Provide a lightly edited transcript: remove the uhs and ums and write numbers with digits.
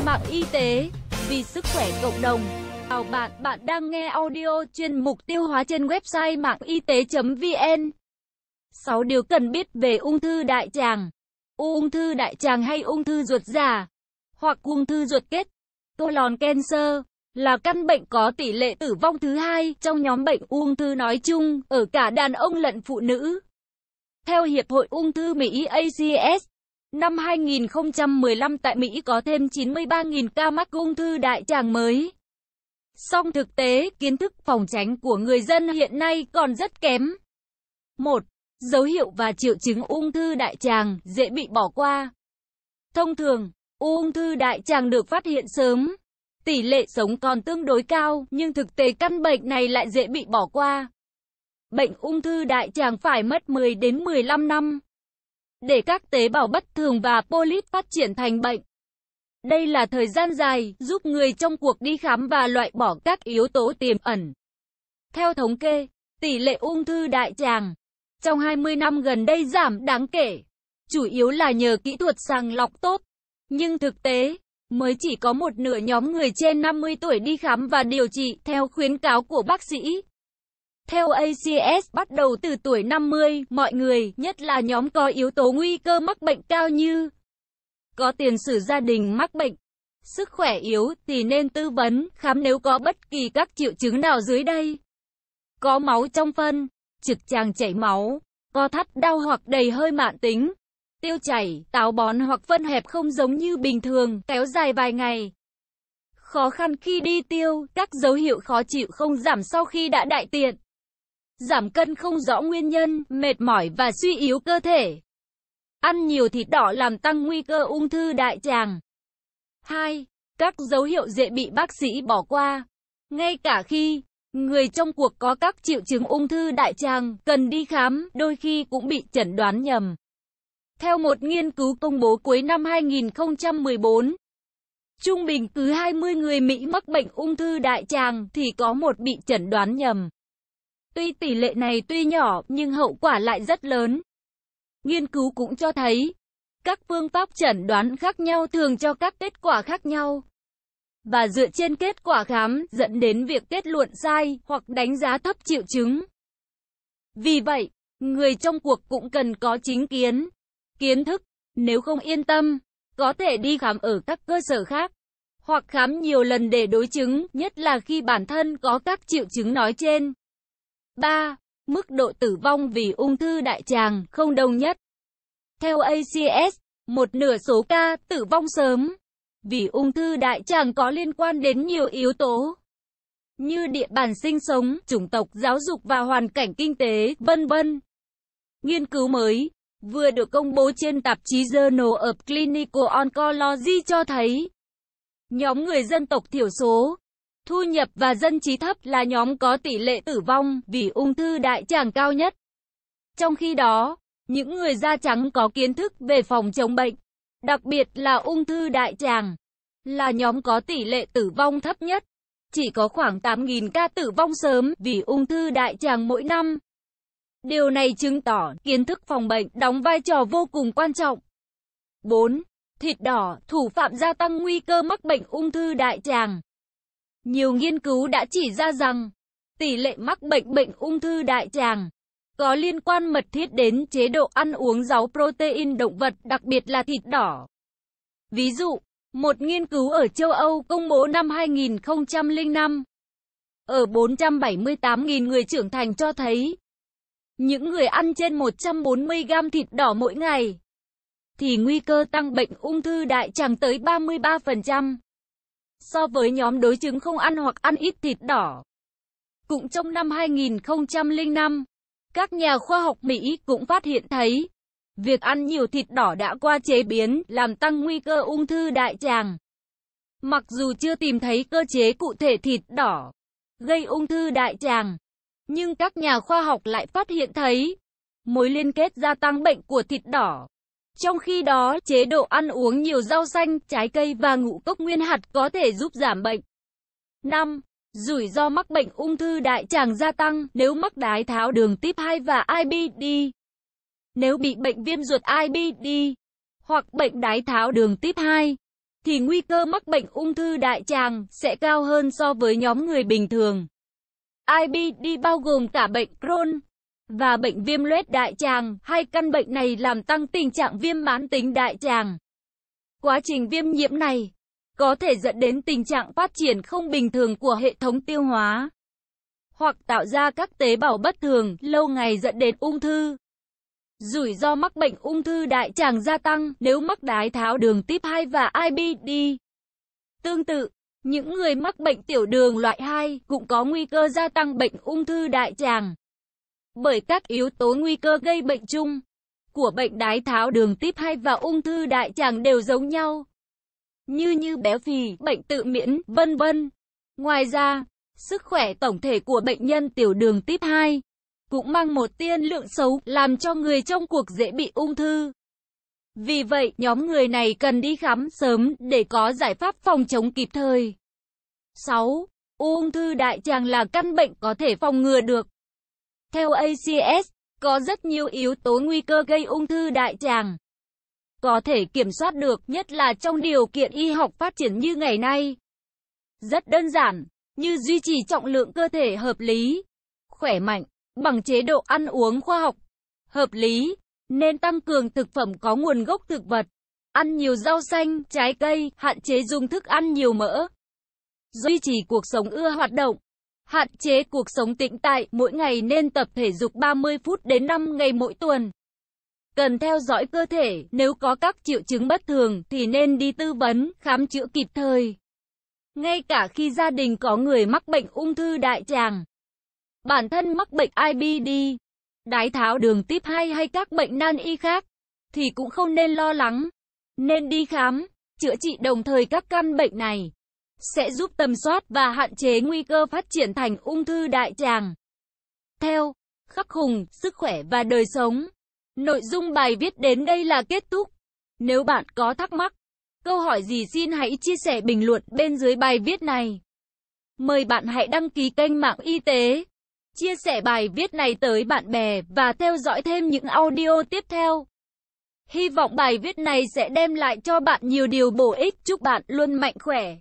mạng y tế, vì sức khỏe cộng đồng. Chào bạn, bạn đang nghe audio chuyên mục tiêu hóa trên website mạng y tế.vn. 6 điều cần biết về ung thư đại tràng. Ung thư đại tràng hay ung thư ruột già, hoặc ung thư ruột kết, colon cancer, là căn bệnh có tỷ lệ tử vong thứ hai trong nhóm bệnh ung thư nói chung, ở cả đàn ông lẫn phụ nữ. Theo Hiệp hội Ung thư Mỹ ACS, năm 2015 tại Mỹ có thêm 93.000 ca mắc ung thư đại tràng mới. Song thực tế, kiến thức phòng tránh của người dân hiện nay còn rất kém. 1. Dấu hiệu và triệu chứng ung thư đại tràng dễ bị bỏ qua. Thông thường, ung thư đại tràng được phát hiện sớm, tỷ lệ sống còn tương đối cao, nhưng thực tế căn bệnh này lại dễ bị bỏ qua. Bệnh ung thư đại tràng phải mất 10 đến 15 năm để các tế bào bất thường và polyp phát triển thành bệnh. Đây là thời gian dài giúp người trong cuộc đi khám và loại bỏ các yếu tố tiềm ẩn. Theo thống kê, tỷ lệ ung thư đại tràng trong 20 năm gần đây giảm đáng kể, chủ yếu là nhờ kỹ thuật sàng lọc tốt. Nhưng thực tế, mới chỉ có một nửa nhóm người trên 50 tuổi đi khám và điều trị theo khuyến cáo của bác sĩ. Theo ACS, bắt đầu từ tuổi 50, mọi người, nhất là nhóm có yếu tố nguy cơ mắc bệnh cao như có tiền sử gia đình mắc bệnh, sức khỏe yếu thì nên tư vấn, khám nếu có bất kỳ các triệu chứng nào dưới đây. Có máu trong phân, trực tràng chảy máu, co thắt đau hoặc đầy hơi mãn tính, tiêu chảy, táo bón hoặc phân hẹp không giống như bình thường, kéo dài vài ngày. Khó khăn khi đi tiêu, các dấu hiệu khó chịu không giảm sau khi đã đại tiện. Giảm cân không rõ nguyên nhân, mệt mỏi và suy yếu cơ thể. Ăn nhiều thịt đỏ làm tăng nguy cơ ung thư đại tràng. 2. Các dấu hiệu dễ bị bác sĩ bỏ qua. Ngay cả khi người trong cuộc có các triệu chứng ung thư đại tràng, cần đi khám, đôi khi cũng bị chẩn đoán nhầm. Theo một nghiên cứu công bố cuối năm 2014, trung bình cứ 20 người Mỹ mắc bệnh ung thư đại tràng thì có một bị chẩn đoán nhầm. Tuy tỷ lệ này tuy nhỏ, nhưng hậu quả lại rất lớn. Nghiên cứu cũng cho thấy, các phương pháp chẩn đoán khác nhau thường cho các kết quả khác nhau. Và dựa trên kết quả khám, dẫn đến việc kết luận sai, hoặc đánh giá thấp triệu chứng. Vì vậy, người trong cuộc cũng cần có chính kiến thức. Nếu không yên tâm, có thể đi khám ở các cơ sở khác, hoặc khám nhiều lần để đối chứng, nhất là khi bản thân có các triệu chứng nói trên. 3. Mức độ tử vong vì ung thư đại tràng không đồng nhất. Theo ACS, một nửa số ca tử vong sớm vì ung thư đại tràng có liên quan đến nhiều yếu tố, như địa bàn sinh sống, chủng tộc, giáo dục và hoàn cảnh kinh tế, vân vân. Nghiên cứu mới vừa được công bố trên tạp chí Journal of Clinical Oncology cho thấy, nhóm người dân tộc thiểu số, thu nhập và dân trí thấp là nhóm có tỷ lệ tử vong vì ung thư đại tràng cao nhất. Trong khi đó, những người da trắng có kiến thức về phòng chống bệnh, đặc biệt là ung thư đại tràng, là nhóm có tỷ lệ tử vong thấp nhất. Chỉ có khoảng 8.000 ca tử vong sớm vì ung thư đại tràng mỗi năm. Điều này chứng tỏ kiến thức phòng bệnh đóng vai trò vô cùng quan trọng. 4. Thịt đỏ, thủ phạm gia tăng nguy cơ mắc bệnh ung thư đại tràng. Nhiều nghiên cứu đã chỉ ra rằng, tỷ lệ mắc bệnh ung thư đại tràng có liên quan mật thiết đến chế độ ăn uống giàu protein động vật, đặc biệt là thịt đỏ. Ví dụ, một nghiên cứu ở châu Âu công bố năm 2005, ở 478.000 người trưởng thành cho thấy, những người ăn trên 140 gram thịt đỏ mỗi ngày, thì nguy cơ tăng bệnh ung thư đại tràng tới 33%. So với nhóm đối chứng không ăn hoặc ăn ít thịt đỏ. Cũng trong năm 2005, các nhà khoa học Mỹ cũng phát hiện thấy, việc ăn nhiều thịt đỏ đã qua chế biến làm tăng nguy cơ ung thư đại tràng. Mặc dù chưa tìm thấy cơ chế cụ thể thịt đỏ gây ung thư đại tràng, nhưng các nhà khoa học lại phát hiện thấy mối liên kết gia tăng bệnh của thịt đỏ. Trong khi đó, chế độ ăn uống nhiều rau xanh, trái cây và ngũ cốc nguyên hạt có thể giúp giảm bệnh. 5. Rủi ro mắc bệnh ung thư đại tràng gia tăng nếu mắc đái tháo đường type 2 và IBD. Nếu bị bệnh viêm ruột IBD hoặc bệnh đái tháo đường type 2, thì nguy cơ mắc bệnh ung thư đại tràng sẽ cao hơn so với nhóm người bình thường. IBD bao gồm cả bệnh Crohn và bệnh viêm loét đại tràng. Hai căn bệnh này làm tăng tình trạng viêm mãn tính đại tràng. Quá trình viêm nhiễm này có thể dẫn đến tình trạng phát triển không bình thường của hệ thống tiêu hóa, hoặc tạo ra các tế bào bất thường, lâu ngày dẫn đến ung thư. Rủi ro mắc bệnh ung thư đại tràng gia tăng nếu mắc đái tháo đường type 2 và IBD. Tương tự, những người mắc bệnh tiểu đường loại 2 cũng có nguy cơ gia tăng bệnh ung thư đại tràng. Bởi các yếu tố nguy cơ gây bệnh chung của bệnh đái tháo đường type 2 và ung thư đại tràng đều giống nhau, như béo phì, bệnh tự miễn, vân vân. Ngoài ra, sức khỏe tổng thể của bệnh nhân tiểu đường type 2 cũng mang một tiên lượng xấu, làm cho người trong cuộc dễ bị ung thư. Vì vậy, nhóm người này cần đi khám sớm để có giải pháp phòng chống kịp thời. 6. Ung thư đại tràng là căn bệnh có thể phòng ngừa được. Theo ACS, có rất nhiều yếu tố nguy cơ gây ung thư đại tràng có thể kiểm soát được, nhất là trong điều kiện y học phát triển như ngày nay. Rất đơn giản, như duy trì trọng lượng cơ thể hợp lý, khỏe mạnh, bằng chế độ ăn uống khoa học, hợp lý, nên tăng cường thực phẩm có nguồn gốc thực vật, ăn nhiều rau xanh, trái cây, hạn chế dùng thức ăn nhiều mỡ. Duy trì cuộc sống ưa hoạt động, hạn chế cuộc sống tĩnh tại, mỗi ngày nên tập thể dục 30 phút đến 5 ngày mỗi tuần. Cần theo dõi cơ thể, nếu có các triệu chứng bất thường thì nên đi tư vấn, khám chữa kịp thời. Ngay cả khi gia đình có người mắc bệnh ung thư đại tràng, bản thân mắc bệnh IBD, đái tháo đường type 2 hay các bệnh nan y khác, thì cũng không nên lo lắng. Nên đi khám, chữa trị đồng thời các căn bệnh này sẽ giúp tầm soát và hạn chế nguy cơ phát triển thành ung thư đại tràng. Theo Khắc Hùng, Sức khỏe và đời sống, nội dung bài viết đến đây là kết thúc. Nếu bạn có thắc mắc, câu hỏi gì xin hãy chia sẻ bình luận bên dưới bài viết này. Mời bạn hãy đăng ký kênh Mạng Y tế, chia sẻ bài viết này tới bạn bè và theo dõi thêm những audio tiếp theo. Hy vọng bài viết này sẽ đem lại cho bạn nhiều điều bổ ích. Chúc bạn luôn mạnh khỏe.